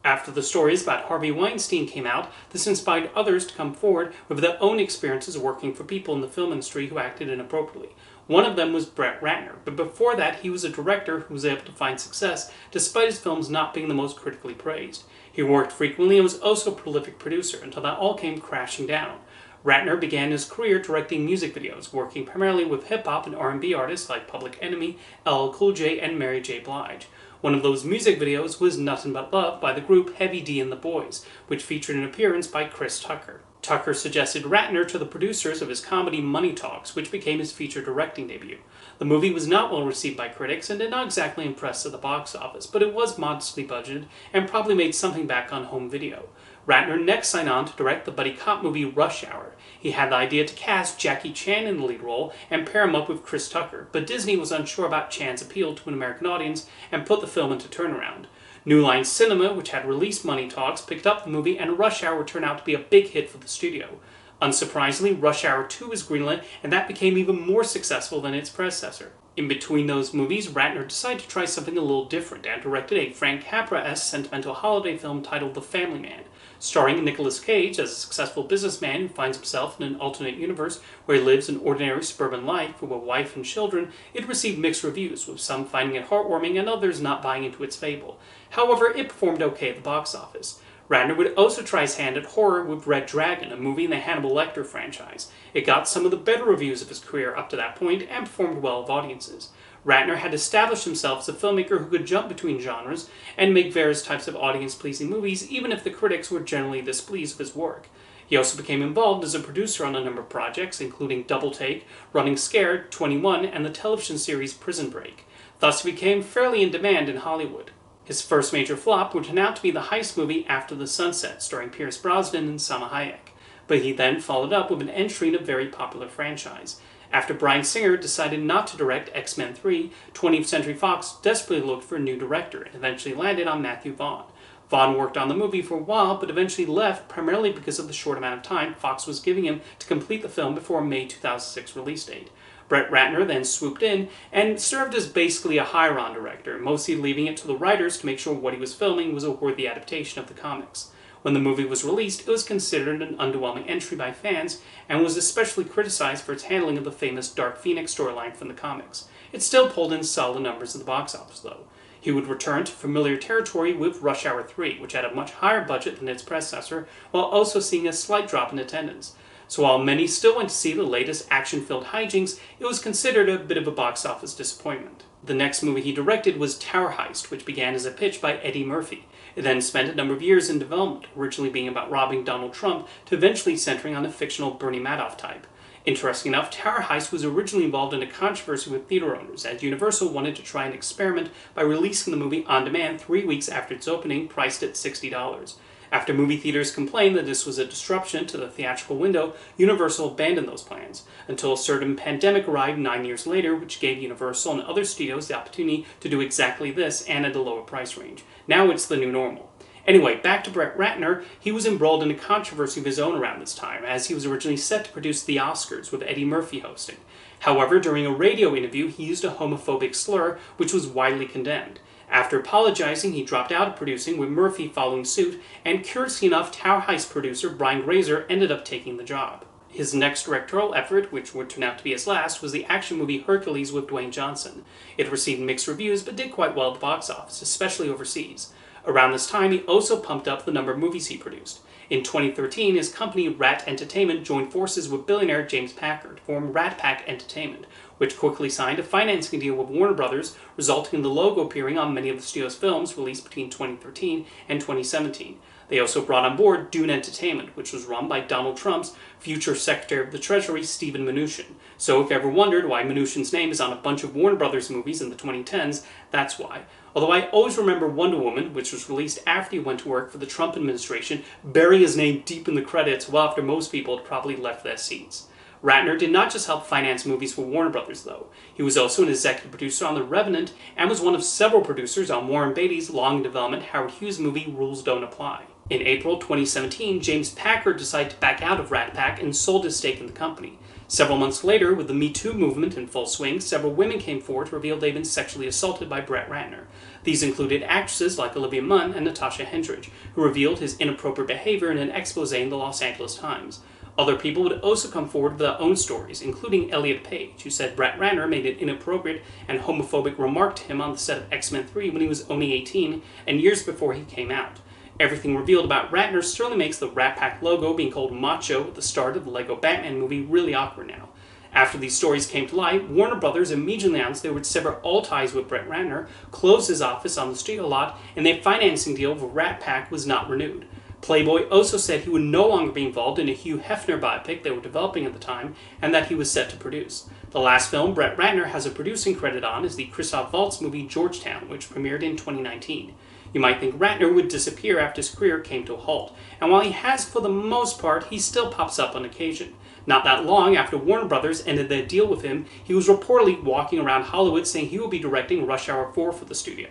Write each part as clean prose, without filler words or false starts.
After the stories about Harvey Weinstein came out, this inspired others to come forward with their own experiences working for people in the film industry who acted inappropriately. One of them was Brett Ratner, but before that he was a director who was able to find success despite his films not being the most critically praised. He worked frequently and was also a prolific producer until that all came crashing down. Ratner began his career directing music videos, working primarily with hip-hop and R&B artists like Public Enemy, LL Cool J, and Mary J. Blige. One of those music videos was Nothin' But Love by the group Heavy D and the Boys, which featured an appearance by Chris Tucker. Tucker suggested Ratner to the producers of his comedy Money Talks, which became his feature directing debut. The movie was not well received by critics and did not exactly impress at the box office, but it was modestly budgeted and probably made something back on home video. Ratner next signed on to direct the buddy cop movie Rush Hour. He had the idea to cast Jackie Chan in the lead role and pair him up with Chris Tucker, but Disney was unsure about Chan's appeal to an American audience and put the film into turnaround. New Line Cinema, which had released Money Talks, picked up the movie, and Rush Hour would turn out to be a big hit for the studio. Unsurprisingly, Rush Hour 2 was greenlit, and that became even more successful than its predecessor. In between those movies, Ratner decided to try something a little different and directed a Frank Capra-esque sentimental holiday film titled The Family Man. Starring Nicolas Cage as a successful businessman who finds himself in an alternate universe where he lives an ordinary suburban life with a wife and children, it received mixed reviews, with some finding it heartwarming and others not buying into its fable. However, it performed okay at the box office. Ratner would also try his hand at horror with Red Dragon, a movie in the Hannibal Lecter franchise. It got some of the better reviews of his career up to that point and performed well with audiences. Ratner had established himself as a filmmaker who could jump between genres and make various types of audience-pleasing movies, even if the critics were generally displeased with his work. He also became involved as a producer on a number of projects, including Double Take, Running Scared, 21, and the television series Prison Break. Thus he became fairly in demand in Hollywood. His first major flop would turn out to be the heist movie After the Sunset, starring Pierce Brosnan and Salma Hayek. But he then followed up with an entry in a very popular franchise. After Bryan Singer decided not to direct X-Men 3, 20th Century Fox desperately looked for a new director and eventually landed on Matthew Vaughn. Vaughn worked on the movie for a while, but eventually left primarily because of the short amount of time Fox was giving him to complete the film before a May 2006 release date. Brett Ratner then swooped in and served as basically a hire-on director, mostly leaving it to the writers to make sure what he was filming was a worthy adaptation of the comics. When the movie was released, it was considered an underwhelming entry by fans and was especially criticized for its handling of the famous Dark Phoenix storyline from the comics. It still pulled in solid numbers at the box office, though. He would return to familiar territory with Rush Hour 3, which had a much higher budget than its predecessor, while also seeing a slight drop in attendance. So while many still went to see the latest action-filled hijinks, it was considered a bit of a box office disappointment. The next movie he directed was Tower Heist, which began as a pitch by Eddie Murphy. It then spent a number of years in development, originally being about robbing Donald Trump, to eventually centering on a fictional Bernie Madoff type. Interesting enough, Tower Heist was originally involved in a controversy with theater owners, as Universal wanted to try an experiment by releasing the movie on demand 3 weeks after its opening, priced at $60. After movie theaters complained that this was a disruption to the theatrical window, Universal abandoned those plans, until a certain pandemic arrived 9 years later, which gave Universal and other studios the opportunity to do exactly this and at a lower price range. Now it's the new normal. Anyway, back to Brett Ratner. He was embroiled in a controversy of his own around this time, as he was originally set to produce The Oscars with Eddie Murphy hosting. However, during a radio interview, he used a homophobic slur, which was widely condemned. After apologizing, he dropped out of producing, with Murphy following suit, and curiously enough, Tower Heist producer Brian Grazer ended up taking the job. His next directorial effort, which would turn out to be his last, was the action movie Hercules with Dwayne Johnson. It received mixed reviews, but did quite well at the box office, especially overseas. Around this time, he also pumped up the number of movies he produced. In 2013, his company Rat Entertainment joined forces with billionaire James Packard to form Rat Pack Entertainment, which quickly signed a financing deal with Warner Brothers, resulting in the logo appearing on many of the studio's films released between 2013 and 2017. They also brought on board Dune Entertainment, which was run by Donald Trump's future Secretary of the Treasury, Steven Mnuchin. So if you ever wondered why Mnuchin's name is on a bunch of Warner Brothers movies in the 2010s, that's why. Although I always remember Wonder Woman, which was released after he went to work for the Trump administration, burying his name deep in the credits well after most people had probably left their seats. Ratner did not just help finance movies for Warner Brothers, though. He was also an executive producer on The Revenant and was one of several producers on Warren Beatty's long-development Howard Hughes movie Rules Don't Apply. In April 2017, James Packard decided to back out of Rat Pack and sold his stake in the company. Several months later, with the Me Too movement in full swing, several women came forward to reveal they'd been sexually assaulted by Brett Ratner. These included actresses like Olivia Munn and Natasha Henstridge, who revealed his inappropriate behavior in an expose in the Los Angeles Times. Other people would also come forward with their own stories, including Elliot Page, who said Brett Ratner made an inappropriate and homophobic remark to him on the set of X-Men 3 when he was only 18 and years before he came out. Everything revealed about Ratner certainly makes the Rat Pack logo being called Macho at the start of the Lego Batman movie really awkward now. After these stories came to light, Warner Brothers immediately announced they would sever all ties with Brett Ratner, close his office on the studio lot, and their financing deal with Rat Pack was not renewed. Playboy also said he would no longer be involved in a Hugh Hefner biopic they were developing at the time, and that he was set to produce. The last film Brett Ratner has a producing credit on is the Christoph Waltz movie Georgetown, which premiered in 2019. You might think Ratner would disappear after his career came to a halt, and while he has for the most part, he still pops up on occasion. Not that long after Warner Brothers ended their deal with him, he was reportedly walking around Hollywood saying he would be directing Rush Hour 4 for the studio.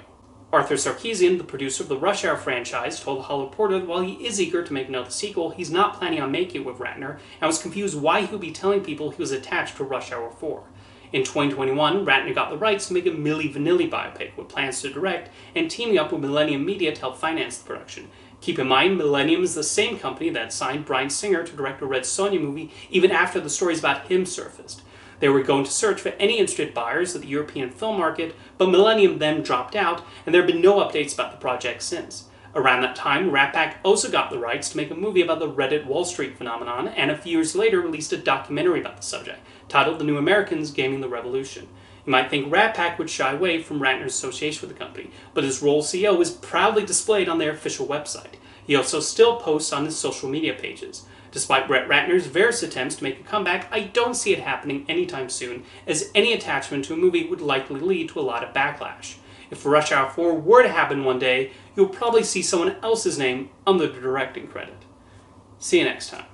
Arthur Sarkeesian, the producer of the Rush Hour franchise, told The Hollywood Reporter that while he is eager to make another sequel, he's not planning on making it with Ratner, and was confused why he would be telling people he was attached to Rush Hour 4. In 2021, Ratner got the rights to make a Milli Vanilli biopic with plans to direct, and teaming up with Millennium Media to help finance the production. Keep in mind, Millennium is the same company that signed Bryan Singer to direct a Red Sonja movie even after the stories about him surfaced. They were going to search for any interested buyers at the European film market, but Millennium then dropped out, and there have been no updates about the project since. Around that time, Rat Pack also got the rights to make a movie about the Reddit Wall Street phenomenon, and a few years later released a documentary about the subject, titled The New Americans Gaming the Revolution. You might think Rat Pack would shy away from Ratner's association with the company, but his role as CEO is proudly displayed on their official website. He also still posts on his social media pages. Despite Brett Ratner's various attempts to make a comeback, I don't see it happening anytime soon, as any attachment to a movie would likely lead to a lot of backlash. If Rush Hour 4 were to happen one day, you'll probably see someone else's name under the directing credit. See you next time.